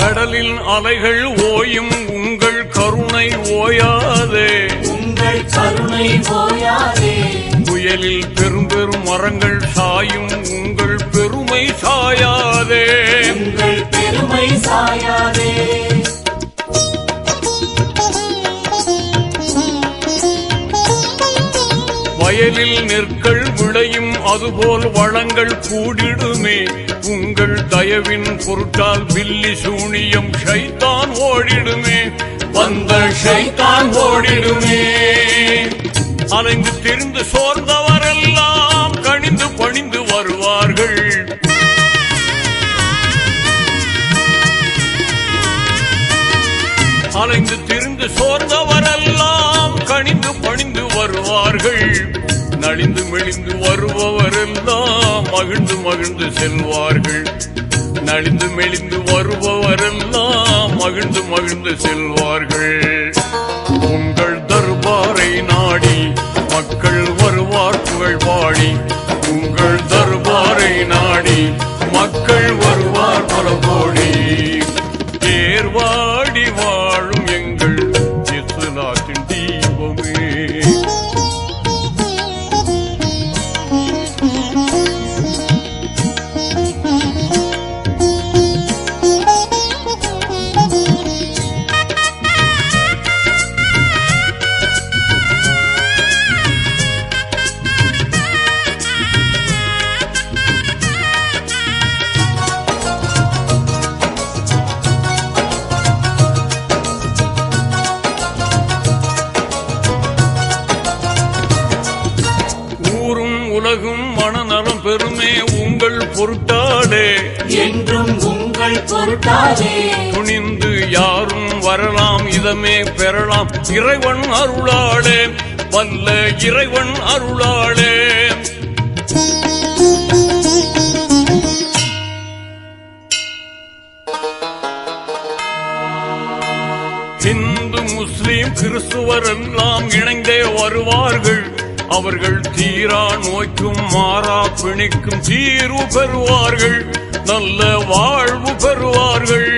கடலின் அலைகள் ஓயும் உங்கள் கருணை ஓயாதே, உங்கள் கருணை ஓயாதே. புயலில் பெரும் பெரும் மரங்கள் சாயும் உங்கள் பெருமை சாயாதே, உங்கள் பெருமை சாயாதே. வயலில் நெற்கள் விளையும் அதுபோல் வளங்கள் கூடிடுமே, உங்கள் தயவின் பொருட்டால் பில்லி சூனியம் ஷைத்தான் ஓடிடுமே, வந்த ஷைத்தான் ஓடிடுமே. அலைந்து திரிந்து சோர்ந்தவரெல்லாம் கணிந்து பணிந்து வருவார்கள், அலைந்து திரிந்து சோர்ந்தவரெல்லாம் கணிந்து பணிந்து வருவார்கள். நலிந்து மெலிந்து வருபவரெல்லாம் மகிழ்ந்து மகிழ்ந்து செல்வார்கள், நலிந்து மெலிந்து வருபவரெல்லாம் மகிழ்ந்து மகிழ்ந்து செல்வார்கள். உங்கள் தர்பாரை நாடி மக்கள் வருவார் புகழ் பாடி, உங்கள் தர்பாரை நாடி மக்கள் வருவார் பல கோடி. ஏர்வாடி வாழும் எங்கள் இஸ்லாத்தின் தீபமே, உலகும் மனநலம் பெருமே உங்கள் பொருட்டாடே, என்றும் உங்கள் பொருட்டாடே. துணிந்து யாரும் வரலாம் இதமே பெறலாம் இறைவன் அருளாளே, வல்ல இறைவன் அருளாளே. இந்து முஸ்லிம் கிறிஸ்துவர் எல்லாம் இணைந்தே வருவார்கள், அவர்கள் தீரா நோய்க்கும் மாறா பிணிக்கும் தீர்வு பெறுவார்கள், நல்ல வாழ்வு பெறுவார்கள்.